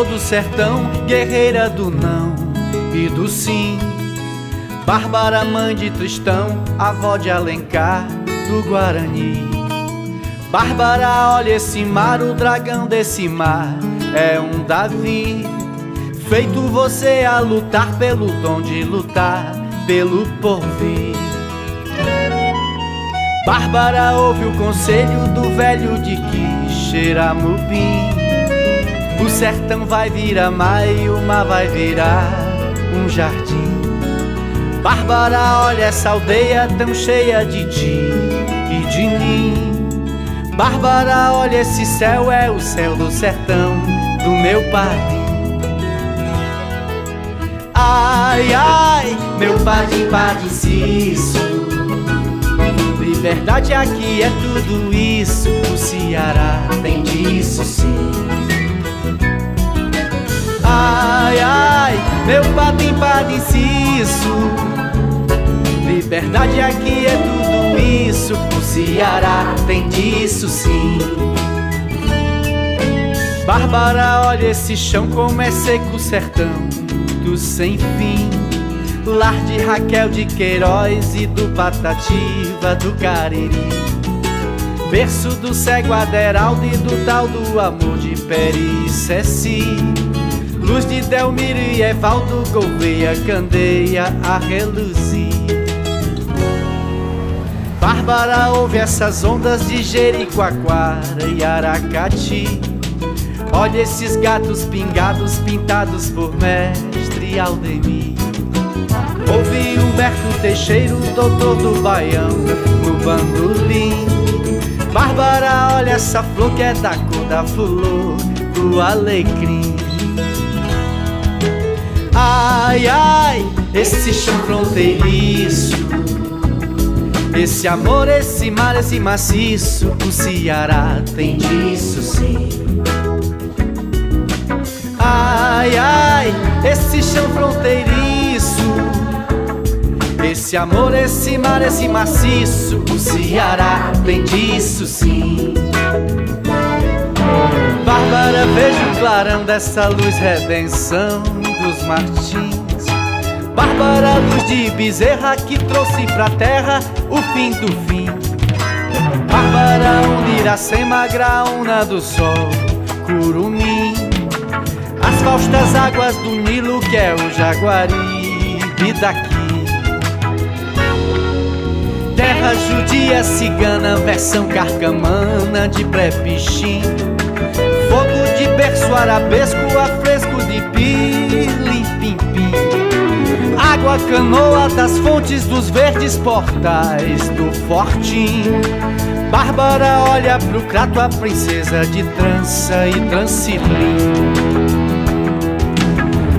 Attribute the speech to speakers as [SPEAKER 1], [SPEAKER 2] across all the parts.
[SPEAKER 1] flor do sertão, guerreira do não e do sim. Bárbara, mãe de Tristão, avó de Alencar, do Guarani. Bárbara, olha esse mar, o dragão desse mar é um Davi. Feito você a lutar pelo dom de lutar pelo porvir. Bárbara, ouve o conselho do velho de Quixeramobim. O sertão vai virar mar e o mar vai virar um jardim. Bárbara, olha essa aldeia tão cheia de ti e de mim. Bárbara, olha esse céu, é o céu do sertão do meu padim. Ai, ai, meu padim, padiciço. Liberdade aqui é tudo isso, o Ceará tem disso sim. Ai, ai, meu padim, padiciço. Liberdade aqui é tudo isso, o Ceará tem disso sim. Bárbara, olha esse chão como é seco o sertão do sem fim. Lar de Raquel de Queiroz e do Patativa do Cariri. Berço do cego Aderaldo e do tal do amor de Peri Ceci. Luz de Delmiro e Evaldo, Gouveia, Candeia a reluzir. Bárbara, ouve essas ondas de Jericoacoara e Aracati. Olha esses gatos pingados pintados por mestre Aldemir. Ouve Humberto Teixeira, o doutor do Baião, no bandolim. Bárbara, olha essa flor que é da cor da flor do alecrim. Ai, ai, esse chão fronteiriço, esse amor, esse mar, esse maciço, o Ceará tem disso sim. Ai, ai, esse chão fronteiriço, esse amor, esse mar, esse maciço, o Ceará tem disso sim. Bárbara, veja o clarão dessa luz, redenção dos Martins. Bárbara, luz de Bezerra que trouxe pra terra o fim do fim. Bárbara, onde Iracema, graúna do sol, Curumim. As faustas águas do Nilo que é o Jaguaribe daqui. Terra judia cigana, versão carcamana de pré-pichim. Fogo de berço arabesco, afresco de pilim-pim-pim. Água canoa das fontes dos verdes portais do Fortim. Bárbara, olha pro Crato, a princesa de trança e Transcilim.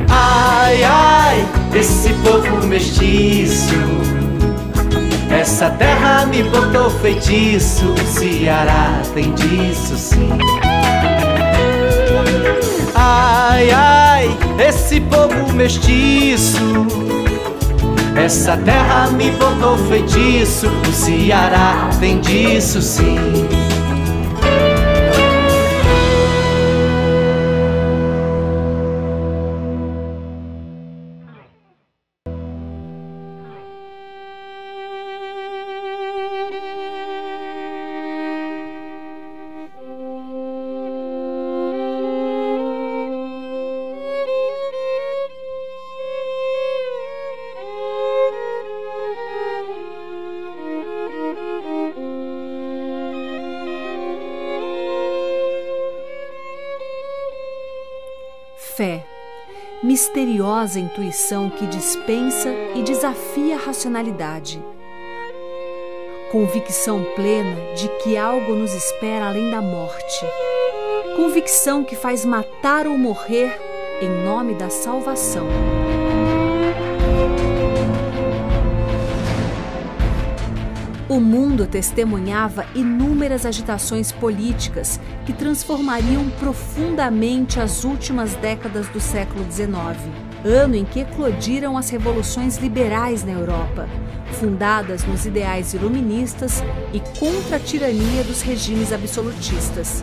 [SPEAKER 1] Ai, ai, esse povo mestiço, essa terra me botou feitiço, o Ceará tem disso sim. Ai, ai, esse povo mestiço, essa terra me botou feitiço, o Ceará tem disso sim.
[SPEAKER 2] Fé, misteriosa intuição que dispensa e desafia a racionalidade. Convicção plena de que algo nos espera além da morte. Convicção que faz matar ou morrer em nome da salvação. O mundo testemunhava inúmeras agitações políticas que transformariam profundamente as últimas décadas do século XIX, ano em que eclodiram as revoluções liberais na Europa, fundadas nos ideais iluministas e contra a tirania dos regimes absolutistas.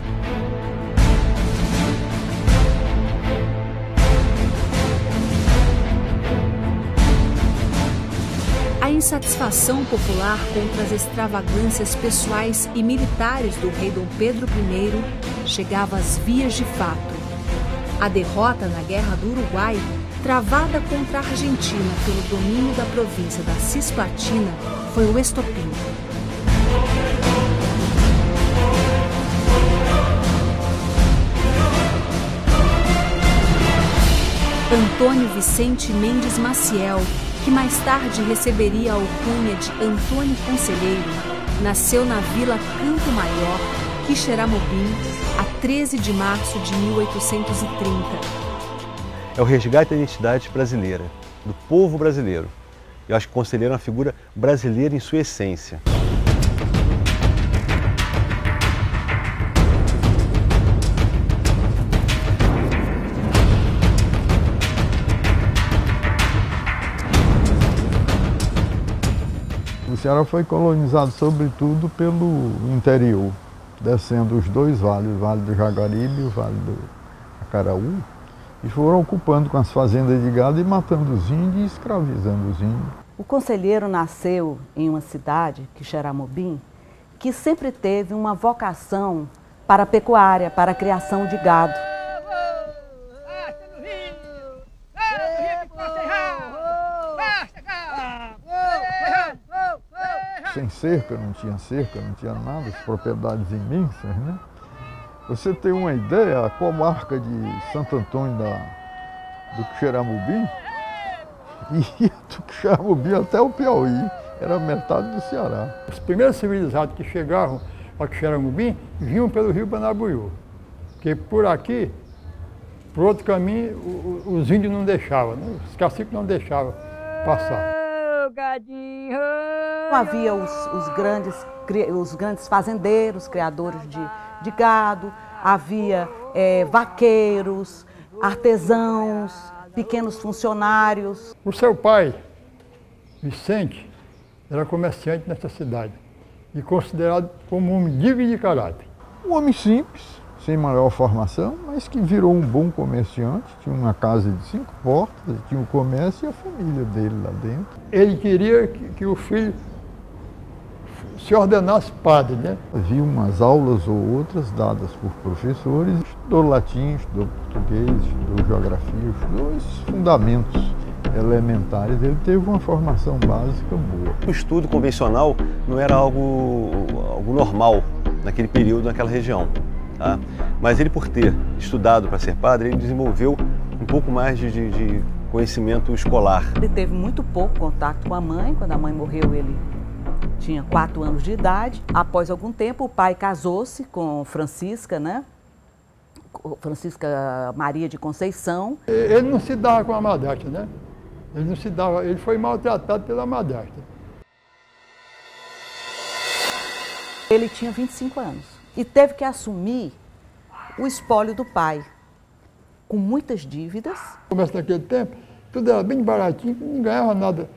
[SPEAKER 2] insatisfação popular contra as extravagâncias pessoais e militares do rei Dom Pedro I chegava às vias de fato. A derrota na Guerra do Uruguai, travada contra a Argentina pelo domínio da província da Cisplatina, foi o estopim. Antônio Vicente Mendes Maciel, que mais tarde receberia a alcunha de Antônio Conselheiro, nasceu na vila Campo Maior, Quixeramobim, a 13 de março de 1830.
[SPEAKER 3] É o resgate da identidade brasileira, do povo brasileiro. Eu acho que o Conselheiro é uma figura brasileira em sua essência.
[SPEAKER 4] O Ceará foi colonizado sobretudo pelo interior, descendo os dois vales, o Vale do Jaguaribe e o Vale do Acaraú, e foram ocupando com as fazendas de gado e matando os índios e escravizando os índios.
[SPEAKER 5] O Conselheiro nasceu em uma cidade, Quixeramobim, que sempre teve uma vocação para a pecuária, para a criação de gado.
[SPEAKER 4] Sem cerca, não tinha nada, as propriedades imensas, né? Você tem uma ideia, a comarca de Santo Antônio do Quixeramobim, e do Quixeramobim até o Piauí, era metade do Ceará.
[SPEAKER 6] Os primeiros civilizados que chegavam ao Quixeramobim vinham pelo rio Banabuiú, porque por aqui, por outro caminho, os índios não deixavam, né? Os caciques não deixavam passar.
[SPEAKER 5] Havia os grandes fazendeiros, criadores de gado, havia vaqueiros, artesãos, pequenos funcionários.
[SPEAKER 6] O seu pai, Vicente, era comerciante nessa cidade e considerado como um homem digno de caráter.
[SPEAKER 4] Um homem simples, sem maior formação, mas que virou um bom comerciante, tinha uma casa de 5 portas, tinha o comércio e a família dele lá dentro.
[SPEAKER 6] Ele queria que o filho se ordenasse padre, né?
[SPEAKER 4] Havia umas aulas ou outras dadas por professores, estudou latim, estudou português, estudou geografia, estudou esses fundamentos elementares. Ele teve uma formação básica boa.
[SPEAKER 3] O estudo convencional não era algo normal naquele período, naquela região. Tá? Mas ele, por ter estudado para ser padre, ele desenvolveu um pouco mais de conhecimento escolar.
[SPEAKER 5] Ele teve muito pouco contato com a mãe. Quando a mãe morreu, ele tinha 4 anos de idade. Após algum tempo, o pai casou-se com Francisca, né? Francisca Maria de Conceição.
[SPEAKER 6] Ele não se dava com a madrasta, né? Ele foi maltratado pela madrasta.
[SPEAKER 5] Ele tinha 25 anos e teve que assumir o espólio do pai, com muitas dívidas.
[SPEAKER 6] No começo daquele tempo, tudo era bem baratinho, não ganhava nada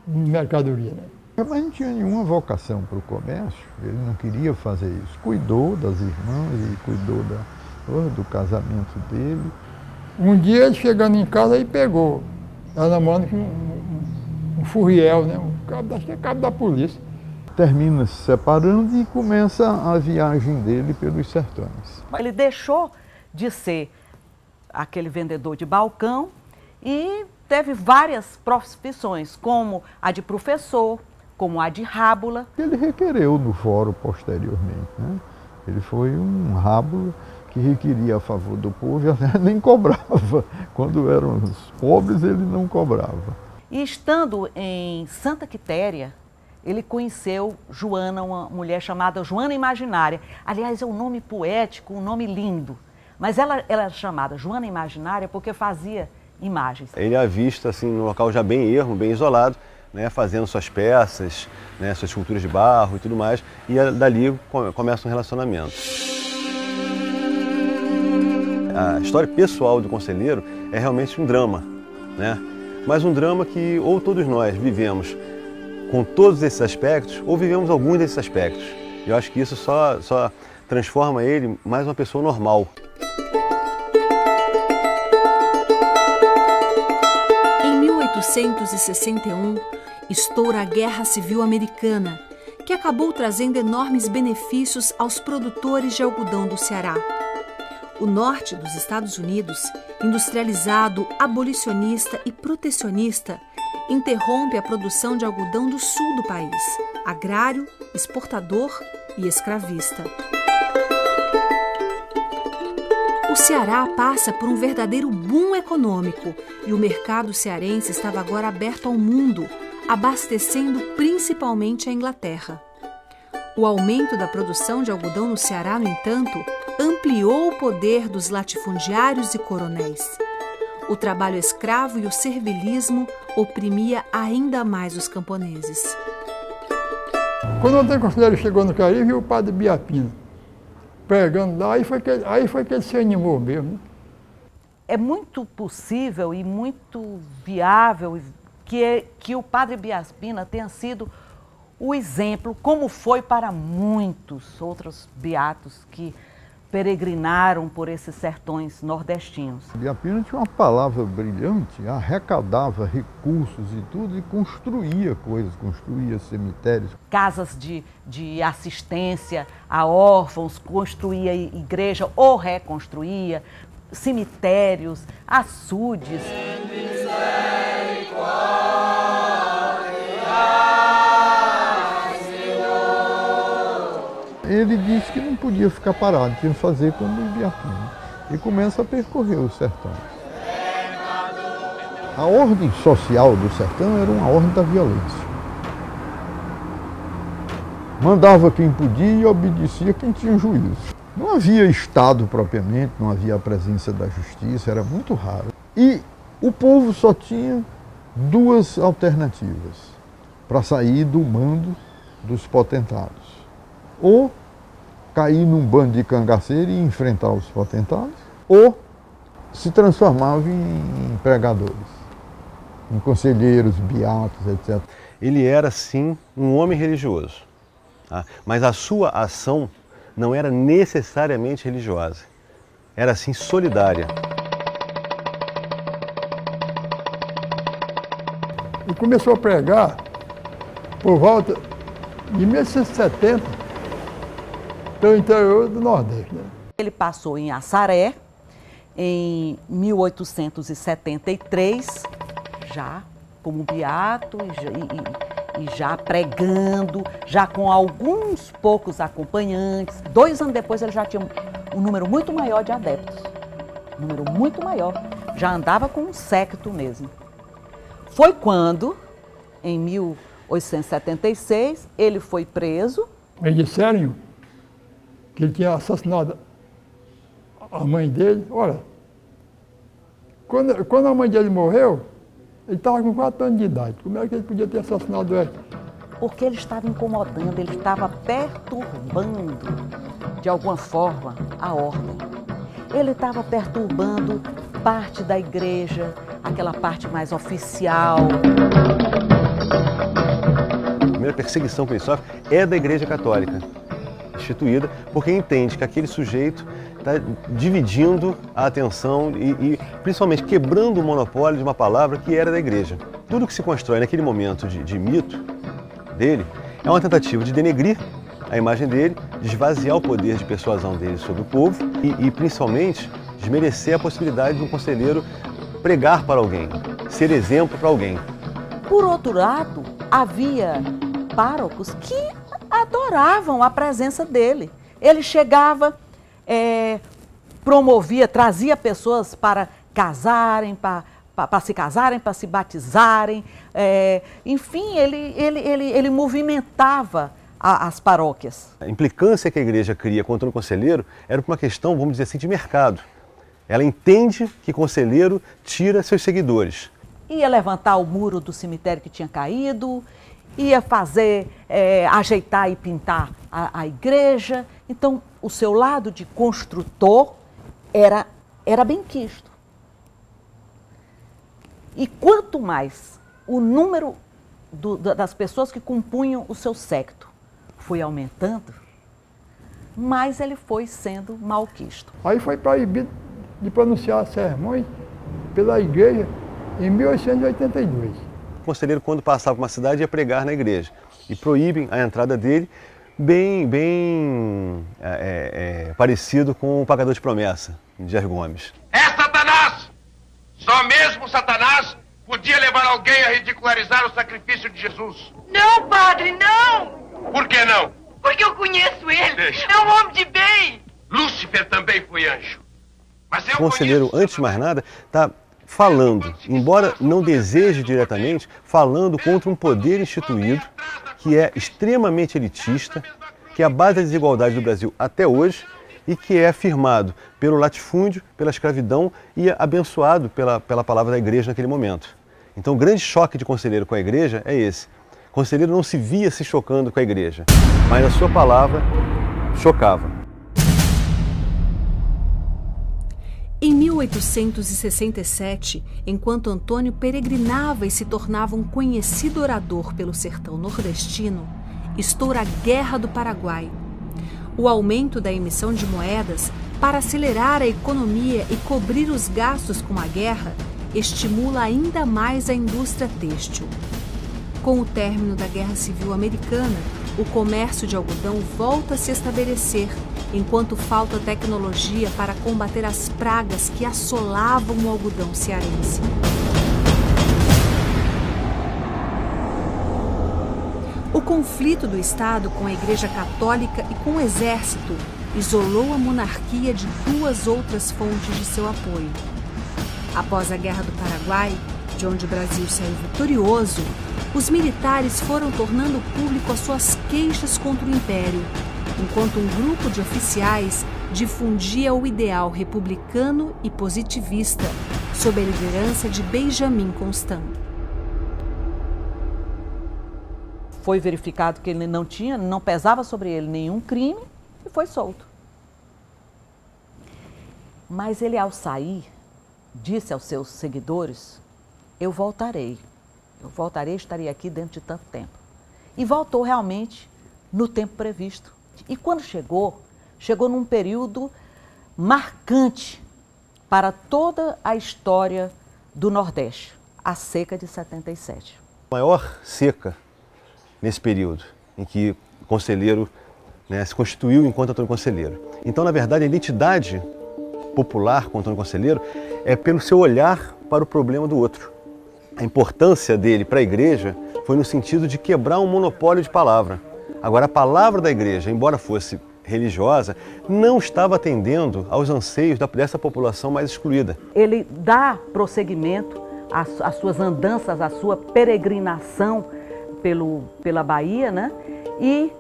[SPEAKER 6] de mercadoria, né?
[SPEAKER 4] Mas não tinha nenhuma vocação para o comércio, ele não queria fazer isso. Cuidou das irmãs, ele cuidou do casamento dele.
[SPEAKER 6] Um dia, ele chegando em casa, aí pegou, ela namorando com um furriel, né? Acho que é cabo da polícia.
[SPEAKER 4] Termina se separando e começa a viagem dele pelos sertões.
[SPEAKER 5] Ele deixou de ser aquele vendedor de balcão e teve várias profissões, como a de professor, como a de rábula.
[SPEAKER 4] Ele requereu no fórum posteriormente, né? Ele foi um rábula que requeria a favor do povo e até nem cobrava. Quando eram os pobres, ele não cobrava.
[SPEAKER 5] E estando em Santa Quitéria, ele conheceu Joana, uma mulher chamada Joana Imaginária. Aliás, é um nome poético, um nome lindo. Mas ela era chamada Joana Imaginária porque fazia imagens.
[SPEAKER 3] Ele a vista assim, num local já bem ermo, bem isolado, né, fazendo suas peças, né, suas esculturas de barro e tudo mais. E dali começa um relacionamento. A história pessoal do Conselheiro é realmente um drama, né? Mas um drama que ou todos nós vivemos com todos esses aspectos, ou vivemos alguns desses aspectos. Eu acho que isso só transforma ele mais uma pessoa normal.
[SPEAKER 2] Em 1800, 1861, estoura a Guerra Civil Americana, que acabou trazendo enormes benefícios aos produtores de algodão do Ceará. O norte dos Estados Unidos, industrializado, abolicionista e protecionista, interrompe a produção de algodão do sul do país, agrário, exportador e escravista. O Ceará passa por um verdadeiro boom econômico e o mercado cearense estava agora aberto ao mundo, abastecendo principalmente a Inglaterra. O aumento da produção de algodão no Ceará, no entanto, ampliou o poder dos latifundiários e coronéis. O trabalho escravo e o servilismo oprimia ainda mais os camponeses.
[SPEAKER 6] Quando o Antônio Conselheiro chegou no Caribe, viu o padre Biapina pregando lá, aí foi que ele se animou mesmo. Né?
[SPEAKER 5] É muito possível e muito viável que o padre Biapina tenha sido o exemplo, como foi para muitos outros beatos que peregrinaram por esses sertões nordestinos.
[SPEAKER 4] Biapina tinha uma palavra brilhante, arrecadava recursos e tudo e construía coisas, construía cemitérios.
[SPEAKER 5] Casas de assistência a órfãos, construía igreja ou reconstruía, cemitérios, açudes.
[SPEAKER 4] Ele disse que não podia ficar parado, tinha que fazer como o Biapina. E começa a percorrer os sertões. A ordem social do sertão era uma ordem da violência. Mandava quem podia e obedecia quem tinha juízo. Não havia Estado propriamente, não havia a presença da justiça, era muito raro. E o povo só tinha duas alternativas para sair do mando dos potentados. Ou cair num bando de cangaceiro e enfrentar os potentados, ou se transformava em pregadores, em conselheiros, beatos, etc.
[SPEAKER 3] Ele era, sim, um homem religioso, tá? Mas a sua ação não era necessariamente religiosa, era, sim, solidária.
[SPEAKER 6] E começou a pregar por volta de 1870, pelo interior do Nordeste. Né?
[SPEAKER 5] Ele passou em Assaré em 1873, já como beato e já pregando, já com alguns poucos acompanhantes. 2 anos depois ele já tinha um número muito maior de adeptos, um número muito maior, já andava com um séquito mesmo. Foi quando, em 1876, ele foi preso.
[SPEAKER 6] Me disseram que ele tinha assassinado a mãe dele. Olha, quando a mãe dele morreu, ele estava com 4 anos de idade. Como é que ele podia ter assassinado ela?
[SPEAKER 5] Porque ele estava incomodando, ele estava perturbando, de alguma forma, a ordem. Ele estava perturbando parte da igreja, aquela parte mais oficial.
[SPEAKER 3] A primeira perseguição que ele sofre é da Igreja Católica, instituída porque entende que aquele sujeito está dividindo a atenção e principalmente quebrando o monopólio de uma palavra que era da igreja. Tudo que se constrói naquele momento de mito dele é uma tentativa de denegrir a imagem dele, de esvaziar o poder de persuasão dele sobre o povo e principalmente desmerecer a possibilidade de um conselheiro pregar para alguém, ser exemplo para alguém.
[SPEAKER 5] Por outro lado, havia párocos que adoravam a presença dele. Ele chegava, promovia, trazia pessoas para casarem, para se casarem, para se batizarem. Enfim, ele movimentava as paróquias.
[SPEAKER 3] A implicância que a igreja cria contra o conselheiro era por uma questão, vamos dizer assim, de mercado. Ela entende que conselheiro tira seus seguidores.
[SPEAKER 5] Ia levantar o muro do cemitério que tinha caído, ia fazer, ajeitar e pintar a igreja. Então, o seu lado de construtor era benquisto. E quanto mais o número das pessoas que compunham o seu séquito foi aumentando, mais ele foi sendo malquisto.
[SPEAKER 6] Aí foi proibido de pronunciar sermões pela igreja Em 1882.
[SPEAKER 3] O conselheiro, quando passava por uma cidade, ia pregar na igreja. E proíbem a entrada dele, bem parecido com o pagador de promessa, de Dias Gomes.
[SPEAKER 7] É Satanás! Só mesmo Satanás podia levar alguém a ridicularizar o sacrifício de Jesus.
[SPEAKER 8] Não, padre, não!
[SPEAKER 7] Por que não?
[SPEAKER 8] Porque eu conheço ele.
[SPEAKER 7] Deixa.
[SPEAKER 8] É um homem de bem.
[SPEAKER 7] Lúcifer também foi anjo. Mas eu
[SPEAKER 3] O conselheiro,
[SPEAKER 7] conheço
[SPEAKER 3] antes de mais nada, está falando, embora não deseje diretamente, falando contra um poder instituído que é extremamente elitista, que é a base da desigualdade do Brasil até hoje e que é afirmado pelo latifúndio, pela escravidão e abençoado pela palavra da igreja naquele momento. Então o grande choque de conselheiro com a igreja é esse. O conselheiro não se via se chocando com a igreja, mas a sua palavra chocava.
[SPEAKER 2] Em 1867, enquanto Antônio peregrinava e se tornava um conhecido orador pelo sertão nordestino, estoura a Guerra do Paraguai. O aumento da emissão de moedas para acelerar a economia e cobrir os gastos com a guerra estimula ainda mais a indústria têxtil. Com o término da Guerra Civil Americana, o comércio de algodão volta a se estabelecer, enquanto falta tecnologia para combater as pragas que assolavam o algodão cearense. O conflito do Estado com a Igreja Católica e com o Exército isolou a monarquia de duas outras fontes de seu apoio. Após a Guerra do Paraguai, de onde o Brasil saiu vitorioso, os militares foram tornando público as suas queixas contra o Império, enquanto um grupo de oficiais difundia o ideal republicano e positivista sob a liderança de Benjamin Constant.
[SPEAKER 5] Foi verificado que ele não pesava sobre ele nenhum crime e foi solto. Mas ele, ao sair, disse aos seus seguidores: eu voltarei, estarei aqui dentro de tanto tempo. E voltou realmente no tempo previsto. E quando chegou num período marcante para toda a história do Nordeste, a seca de 77.
[SPEAKER 3] A maior seca nesse período em que o conselheiro se constituiu enquanto Antônio Conselheiro. Então, na verdade, a identidade popular com Antônio Conselheiro é pelo seu olhar para o problema do outro. A importância dele para a igreja foi no sentido de quebrar um monopólio de palavra. Agora, a palavra da igreja, embora fosse religiosa, não estava atendendo aos anseios dessa população mais excluída.
[SPEAKER 5] Ele dá prosseguimento às suas andanças, à sua peregrinação pela Bahia, né? E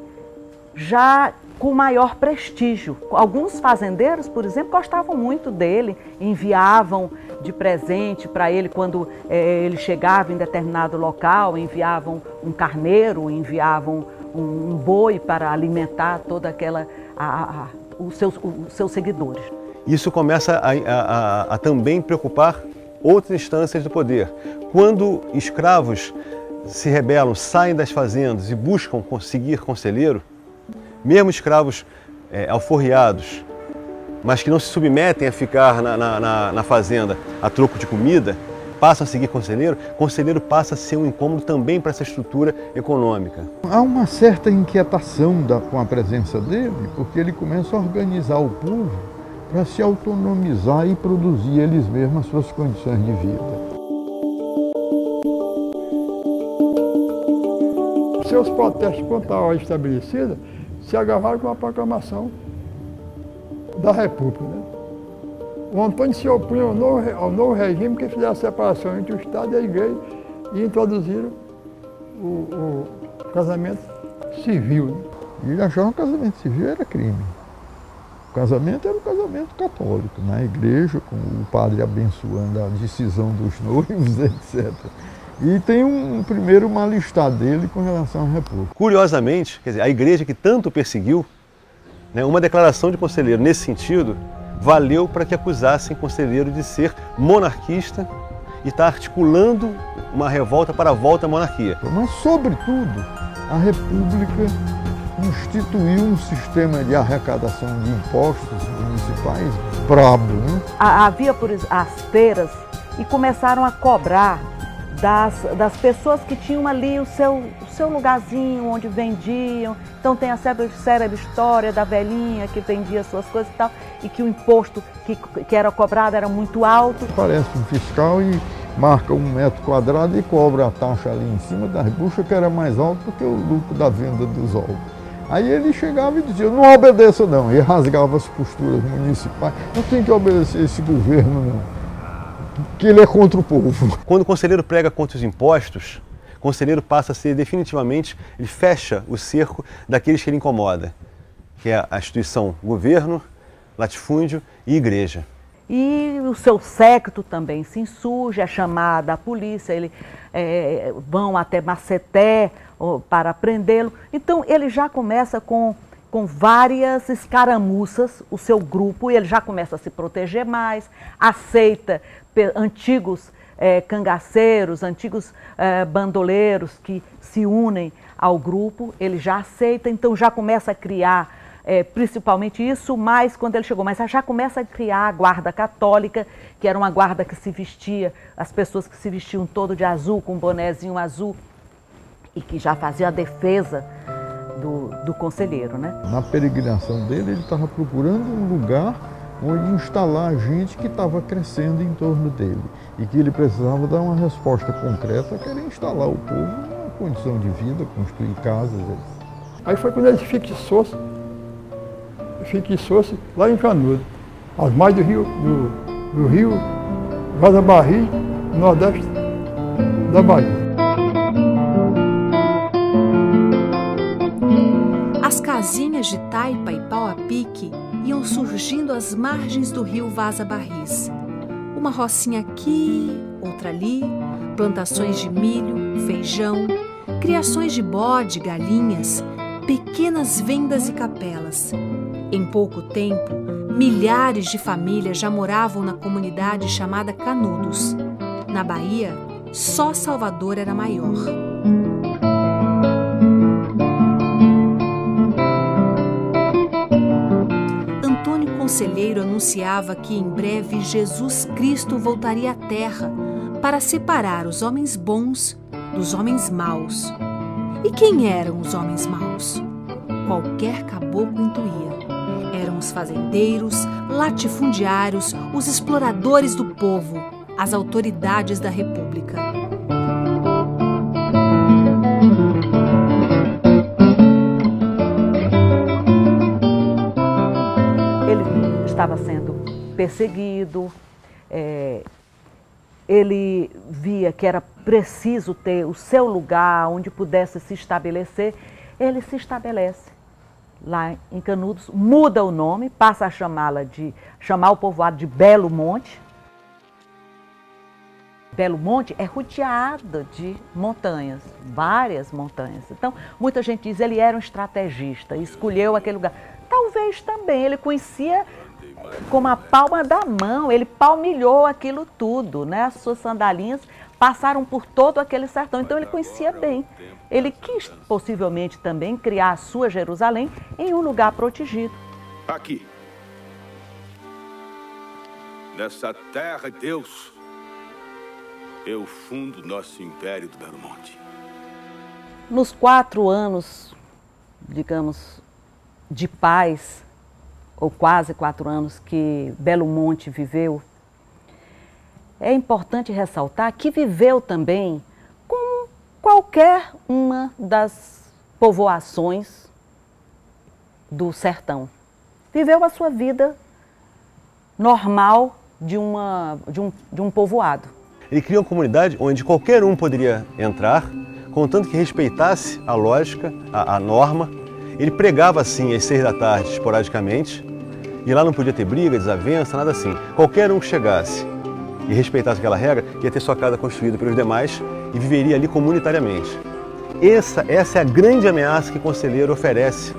[SPEAKER 5] já com maior prestígio. Alguns fazendeiros, por exemplo, gostavam muito dele, enviavam de presente para ele quando ele chegava em determinado local, enviavam um carneiro, enviavam um boi para alimentar toda aquela os seus seguidores.
[SPEAKER 3] Isso começa a também preocupar outras instâncias do poder. Quando escravos se rebelam, saem das fazendas e buscam conseguir conselheiro, mesmo escravos alforriados, mas que não se submetem a ficar na fazenda a troco de comida, passam a seguir conselheiro, conselheiro passa a ser um incômodo também para essa estrutura econômica.
[SPEAKER 4] Há uma certa inquietação com a presença dele, porque ele começa a organizar o povo para se autonomizar e produzir eles mesmos as suas condições de vida.
[SPEAKER 6] Seus protestos contra a ordem estabelecida se agarraram com a proclamação da República, né? O Antônio se opunha ao novo regime que fizesse a separação entre o Estado e a Igreja e introduziram o casamento civil, né?
[SPEAKER 4] E ele achava que o casamento civil era crime. O casamento era um casamento católico, na igreja, com o padre abençoando a decisão dos noivos, etc. E tem primeiro uma lista dele com relação à República.
[SPEAKER 3] Curiosamente, quer dizer, a igreja que tanto perseguiu, uma declaração de conselheiro nesse sentido, valeu para que acusassem conselheiro de ser monarquista e estar articulando uma revolta para a volta à monarquia.
[SPEAKER 4] Mas, sobretudo, a República instituiu um sistema de arrecadação de impostos municipais brabo, né?
[SPEAKER 5] Havia as feiras e começaram a cobrar das pessoas que tinham ali o seu lugarzinho onde vendiam. Então tem a célebre história da velhinha que vendia suas coisas e tal, e que o imposto que era cobrado era muito alto.
[SPEAKER 4] Parece um fiscal e marca 1 metro quadrado e cobra a taxa ali em cima das buchas, que era mais alto do que o lucro da venda dos ovos. Aí ele chegava e dizia, não obedeça não, e rasgava as posturas municipais. Não tem que obedecer esse governo não, que ele é contra o povo.
[SPEAKER 3] Quando o conselheiro prega contra os impostos, o conselheiro passa a ser definitivamente, ele fecha o cerco daqueles que ele incomoda, que é a instituição governo, latifúndio e igreja.
[SPEAKER 5] E o seu séquito também se insurge, é chamada a polícia, vão até Maceté para prendê-lo. Então ele já começa com várias escaramuças, o seu grupo, e ele já começa a se proteger mais, aceita antigos cangaceiros, antigos bandoleiros que se unem ao grupo, ele já aceita, então já começa a criar, principalmente isso, mais quando ele chegou, mas já começa a criar a guarda católica, que era uma guarda que se vestia, as pessoas que se vestiam todo de azul, com um bonézinho azul, e que já fazia a defesa do conselheiro, né?
[SPEAKER 4] Na peregrinação dele, ele estava procurando um lugar onde instalar gente que estava crescendo em torno dele e que ele precisava dar uma resposta concreta, que era instalar o povo numa condição de vida, construir casas.
[SPEAKER 6] Aí foi quando ele fixou-se lá em Canudos, às margens do rio Vaza-Barris, no nordeste da Bahia.
[SPEAKER 2] As casinhas de taipa e pau a pique iam surgindo às margens do rio Vaza-Barris. Uma rocinha aqui, outra ali, plantações de milho, feijão, criações de bode, galinhas, pequenas vendas e capelas. Em pouco tempo, milhares de famílias já moravam na comunidade chamada Canudos. Na Bahia, só Salvador era maior. Conselheiro anunciava que em breve Jesus Cristo voltaria à terra para separar os homens bons dos homens maus. E quem eram os homens maus? Qualquer caboclo intuía. Eram os fazendeiros, latifundiários, os exploradores do povo, as autoridades da República.
[SPEAKER 5] Estava sendo perseguido, ele via que era preciso ter o seu lugar onde pudesse se estabelecer. Ele se estabelece lá em Canudos, muda o nome, passa a chamar o povoado de Belo Monte. Belo Monte é rodeado de montanhas, várias montanhas. Então, muita gente diz que ele era um estrategista, escolheu aquele lugar. Talvez também, ele conhecia como a palma da mão, ele palmilhou aquilo tudo, né? As suas sandalinhas passaram por todo aquele sertão, então ele conhecia bem. Ele quis possivelmente também criar a sua Jerusalém em um lugar protegido.
[SPEAKER 9] Aqui, nessa terra de Deus, eu fundo nosso império do Belo Monte.
[SPEAKER 5] Nos 4 anos, digamos, de paz, ou quase 4 anos que Belo Monte viveu, é importante ressaltar que viveu também como qualquer uma das povoações do sertão. Viveu a sua vida normal de um povoado.
[SPEAKER 3] Ele criou uma comunidade onde qualquer um poderia entrar, contanto que respeitasse a lógica, a norma. Ele pregava assim às 6 da tarde, esporadicamente, e lá não podia ter briga, desavença, nada assim. Qualquer um que chegasse e respeitasse aquela regra, ia ter sua casa construída pelos demais e viveria ali comunitariamente. Essa é a grande ameaça que o conselheiro oferece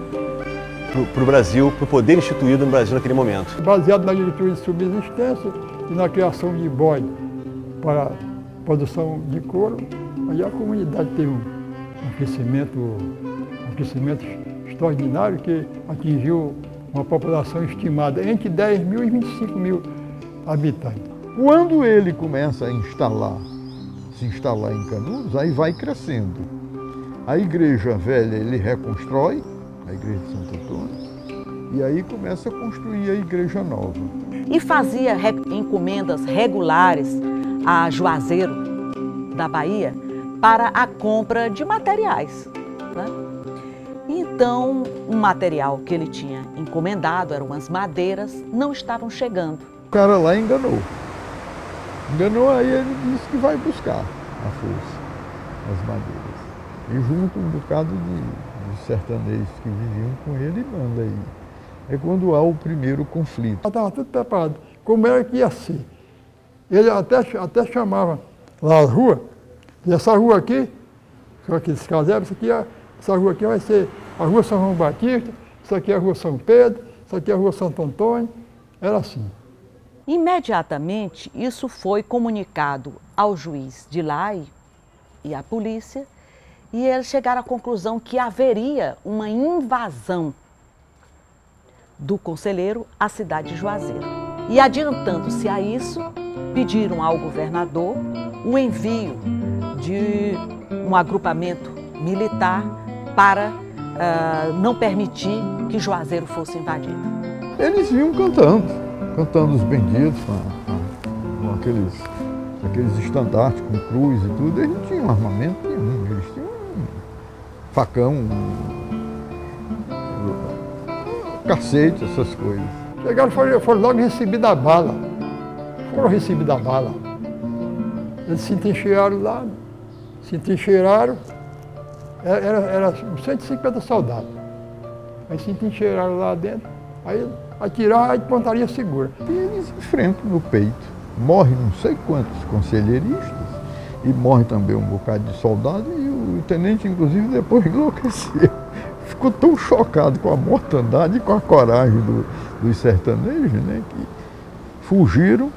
[SPEAKER 3] para o Brasil, para o poder instituído no Brasil naquele momento.
[SPEAKER 6] Baseado na agricultura de subsistência e na criação de boi para produção de couro, aí a comunidade teve um crescimento extraordinário que atingiu uma população estimada entre 10 mil e 25 mil habitantes.
[SPEAKER 4] Quando ele começa a se instalar em Canudos, aí vai crescendo. A igreja velha ele reconstrói, a igreja de Santo Antônio, e aí começa a construir a igreja nova.
[SPEAKER 5] E fazia encomendas regulares a Juazeiro da Bahia para a compra de materiais, né? Então, um material que ele tinha encomendado, eram umas madeiras, não estavam chegando.
[SPEAKER 4] O cara lá enganou. Aí ele disse que vai buscar a força, as madeiras. E junto um bocado de sertanejos que viviam com ele, manda aí. É quando há o primeiro conflito.
[SPEAKER 6] Estava tudo preparado. Como era que ia ser? Ele até chamava lá as ruas, e essa rua aqui, só aqueles casebres, essa rua aqui vai ser a Rua São João Batista, isso aqui é a Rua São Pedro, isso aqui é a Rua Santo Antônio, era assim.
[SPEAKER 5] Imediatamente, isso foi comunicado ao juiz de lá e à polícia, e eles chegaram à conclusão que haveria uma invasão do conselheiro à cidade de Juazeiro. E adiantando-se a isso, pediram ao governador o envio de um agrupamento militar para não permitir que Juazeiro fosse invadido.
[SPEAKER 4] Eles vinham cantando os benditos, com aqueles estandartes com cruz e tudo. Eles não tinham armamento nenhum, eles tinham um facão, cacete, essas coisas.
[SPEAKER 6] Chegaram e foram logo recebidos a bala. Foram recebidos a bala. Eles se entrincheiraram lá, era 150 soldados. Aí se entrincheiraram lá dentro, aí atiraram de pontaria segura.
[SPEAKER 4] E eles enfrentam no peito. Morrem não sei quantos conselheiristas e morre também um bocado de soldado e o tenente, inclusive, depois enlouqueceu. Ficou tão chocado com a mortandade e com a coragem dos sertanejos, né, que fugiram,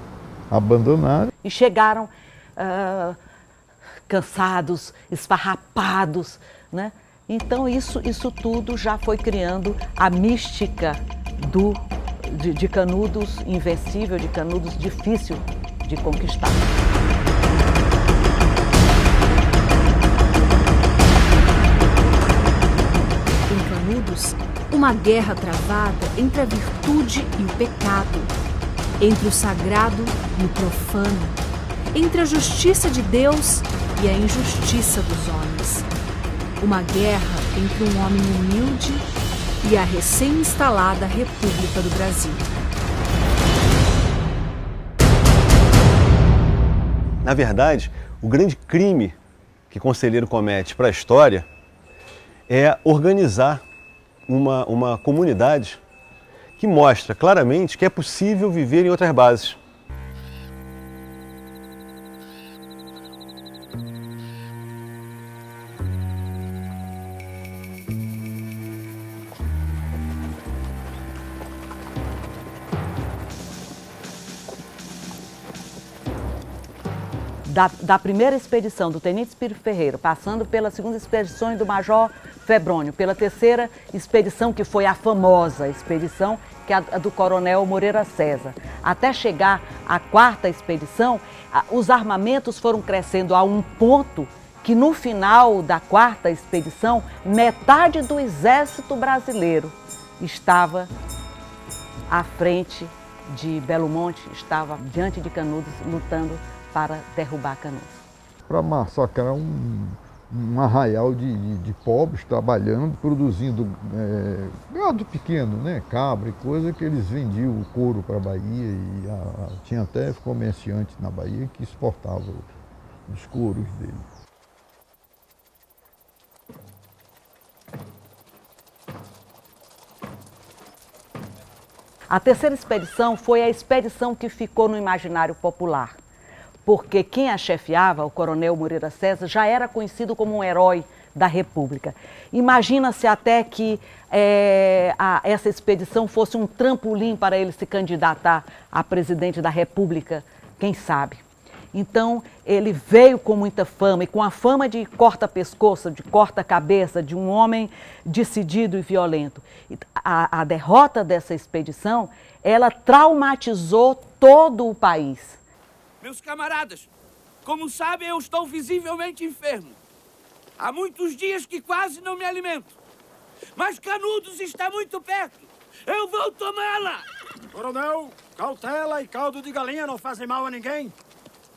[SPEAKER 4] abandonaram.
[SPEAKER 5] E chegaram cansados, esfarrapados, né? Então isso tudo já foi criando a mística de Canudos invencível, de Canudos difícil de conquistar.
[SPEAKER 2] Em Canudos, uma guerra travada entre a virtude e o pecado, entre o sagrado e o profano, entre a justiça de Deus e a injustiça dos homens. Uma guerra entre um homem humilde e a recém-instalada República do Brasil.
[SPEAKER 3] Na verdade, o grande crime que Conselheiro comete para a história é organizar uma comunidade que mostra claramente que é possível viver em outras bases.
[SPEAKER 5] Da primeira expedição do Tenente Espírito Ferreira, passando pela segunda expedição do Major Febrônio, pela terceira expedição, que foi a famosa expedição, que é a do Coronel Moreira César, até chegar à quarta expedição, os armamentos foram crescendo a um ponto que no final da quarta expedição, metade do exército brasileiro estava à frente de Belo Monte, estava diante de Canudos, lutando para derrubar Canudos.
[SPEAKER 4] Para massacrar um arraial de pobres trabalhando, produzindo gado pequeno, né, cabra e coisa, que eles vendiam o couro para a Bahia e tinha até comerciantes na Bahia que exportavam os couros dele.
[SPEAKER 5] A terceira expedição foi a expedição que ficou no imaginário popular, porque quem a chefiava, o Coronel Moreira César, já era conhecido como um herói da República. Imagina-se até que essa expedição fosse um trampolim para ele se candidatar a presidente da República, quem sabe. Então, ele veio com muita fama, e com a fama de corta-pescoço, de corta-cabeça, de um homem decidido e violento. A derrota dessa expedição, ela traumatizou todo o país.
[SPEAKER 10] Meus camaradas, como sabem, eu estou visivelmente enfermo. Há muitos dias que quase não me alimento. Mas Canudos está muito perto. Eu vou tomá-la!
[SPEAKER 11] Coronel, cautela e caldo de galinha não fazem mal a ninguém.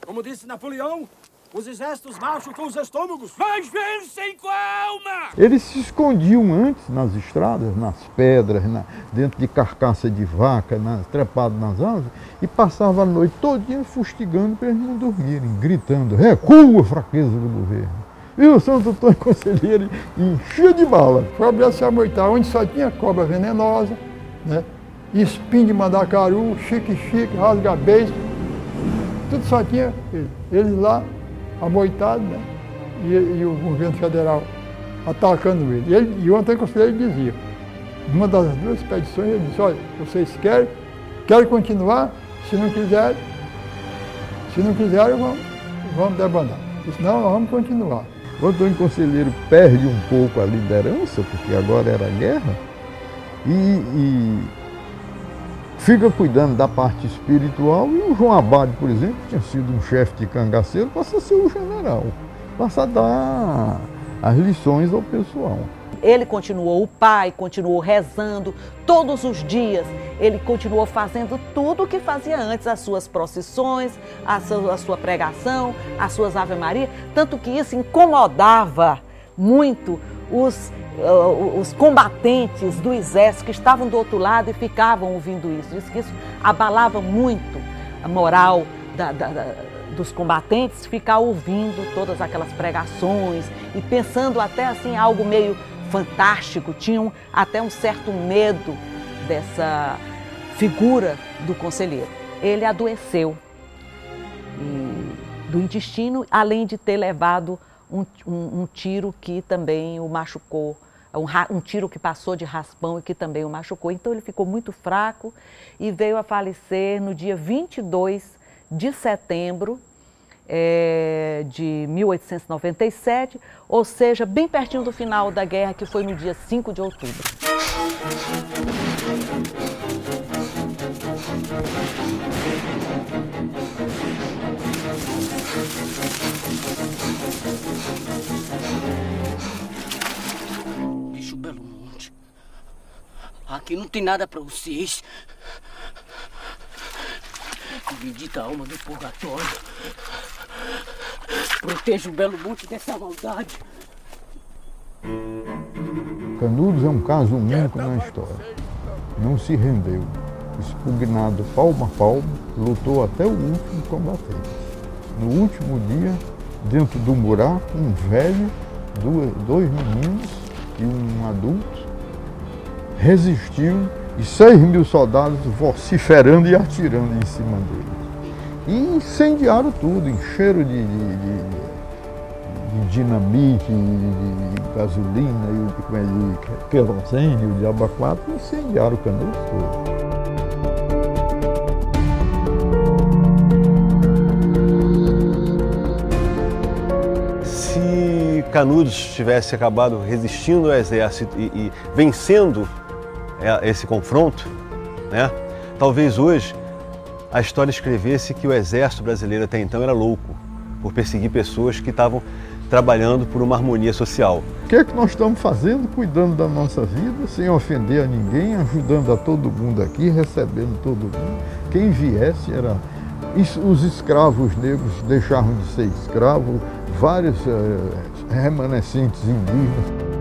[SPEAKER 11] Como disse Napoleão, os exércitos marcham com os estômagos.
[SPEAKER 10] Mas vencem com a alma!
[SPEAKER 4] Eles se escondiam antes nas estradas, nas pedras, dentro de carcaça de vaca, trepados nas árvores, e passavam a noite todinha fustigando para eles não dormirem, gritando: recua, fraqueza do governo. E o Santo Antônio Conselheiro enchia de bala.
[SPEAKER 6] Foi obrigado a se amoitar onde só tinha cobra venenosa, né? Espinho de mandacaru, chique-chique, rasga-beijo. Tudo só tinha eles lá, amoitados, né? E o governo federal atacando ele. E o Antônio Conselheiro dizia, numa das duas expedições, ele disse: olha, vocês querem continuar? Se não quiserem, vamos debandar. Disse: não, nós vamos continuar.
[SPEAKER 4] O Antônio Conselheiro perde um pouco a liderança, porque agora era guerra, e fica cuidando da parte espiritual, e o João Abade, por exemplo, que tinha sido um chefe de cangaceiro, passa a ser o general, passa a dar as lições ao pessoal.
[SPEAKER 5] Ele continuou o pai, continuou rezando todos os dias, ele continuou fazendo tudo o que fazia antes, as suas procissões, a sua pregação, as suas ave-maria, tanto que isso incomodava muito os combatentes do exército que estavam do outro lado e ficavam ouvindo isso. Diz que isso abalava muito a moral dos combatentes, ficar ouvindo todas aquelas pregações e pensando até assim algo meio fantástico, tinham até um certo medo dessa figura do conselheiro. Ele adoeceu do intestino, além de ter levado um tiro que também o machucou, um tiro que passou de raspão e que também o machucou. Então ele ficou muito fraco e veio a falecer no dia 22 de setembro de 1897, ou seja, bem pertinho do final da guerra, que foi no dia 5 de outubro.
[SPEAKER 10] Bicho Belo Monte, aqui não tem nada para vocês. Bendita alma do purgatório, proteja o Belo Monte dessa maldade.
[SPEAKER 4] Canudos é um caso único na história. Não se rendeu, expugnado palmo a palmo, lutou até o último combatente. No último dia, dentro do buraco, um velho, dois meninos e um adulto resistiu, e 6.000 soldados vociferando e atirando em cima dele. E incendiaram tudo, encheram de dinamite, de gasolina, de querosene, de abacuato, e incendiaram o Canudos todo.
[SPEAKER 3] Se Canudos tivesse acabado resistindo ao exército e vencendo esse confronto, né? Talvez hoje a história escrevesse que o exército brasileiro até então era louco por perseguir pessoas que estavam trabalhando por uma harmonia social.
[SPEAKER 4] O que é que nós estamos fazendo? Cuidando da nossa vida, sem ofender a ninguém, ajudando a todo mundo aqui, recebendo todo mundo. Quem viesse era... Os escravos negros deixaram de ser escravos, vários remanescentes indígenas.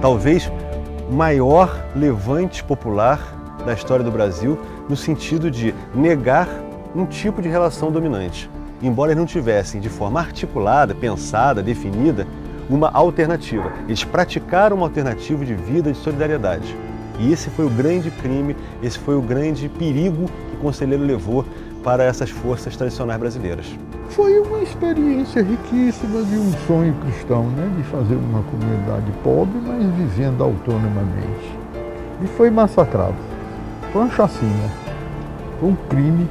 [SPEAKER 3] Talvez o maior levante popular da história do Brasil, no sentido de negar um tipo de relação dominante. Embora eles não tivessem de forma articulada, pensada, definida, uma alternativa. Eles praticaram uma alternativa de vida, de solidariedade. E esse foi o grande crime, esse foi o grande perigo que o Conselheiro levou para essas forças tradicionais brasileiras.
[SPEAKER 4] Foi uma experiência riquíssima de um sonho cristão, né? De fazer uma comunidade pobre, mas vivendo autonomamente. E foi massacrado. Foi uma chacina, foi um crime.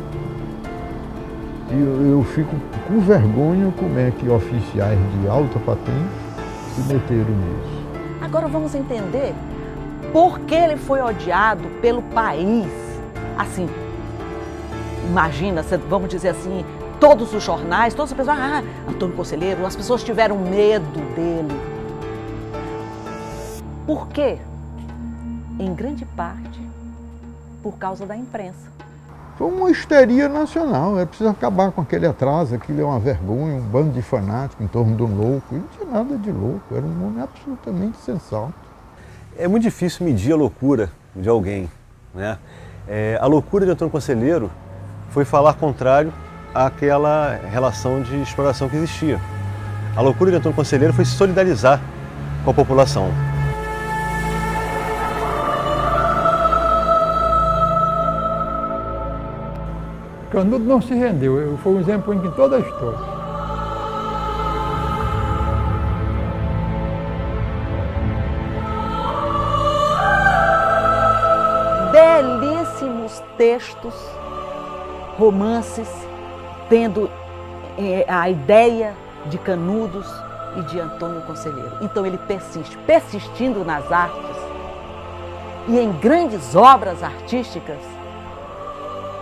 [SPEAKER 4] E eu fico com vergonha como é que oficiais de alta patente se meteram nisso.
[SPEAKER 5] Agora vamos entender Porque ele foi odiado pelo país. Assim, imagina, vamos dizer assim, todos os jornais, todas as pessoas, Antônio Conselheiro, as pessoas tiveram medo dele. Por quê? Em grande parte, por causa da imprensa.
[SPEAKER 4] Foi uma histeria nacional, é preciso acabar com aquele atraso, aquilo é uma vergonha, um bando de fanáticos em torno do louco. E não tinha nada de louco, era um homem absolutamente sensato.
[SPEAKER 3] É muito difícil medir a loucura de alguém, né? A loucura de Antônio Conselheiro foi falar contrário àquela relação de exploração que existia. A loucura de Antônio Conselheiro foi se solidarizar com a população.
[SPEAKER 6] Canudo não se rendeu, foi um exemplo em toda a história.
[SPEAKER 5] Belíssimos textos, romances, tendo a ideia de Canudos e de Antônio Conselheiro. Então ele persiste, persistindo nas artes e em grandes obras artísticas,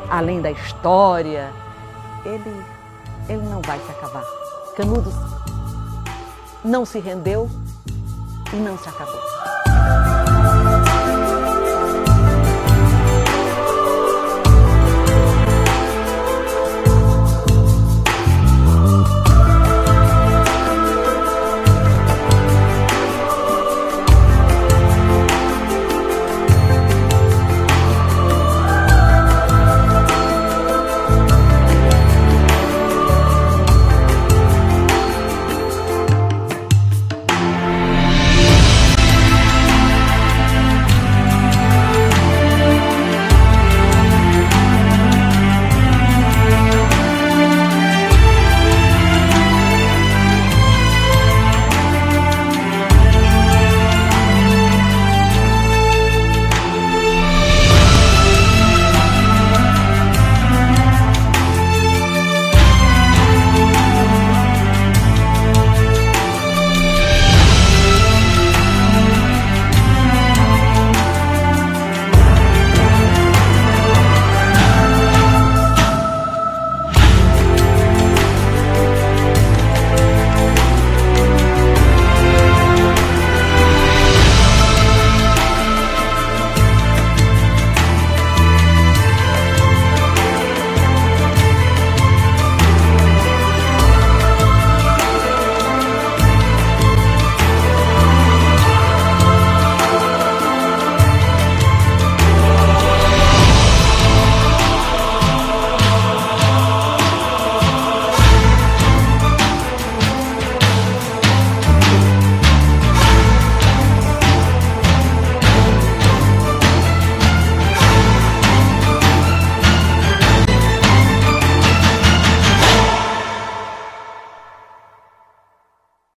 [SPEAKER 5] além da história, ele não vai se acabar. Canudos não se rendeu e não se acabou.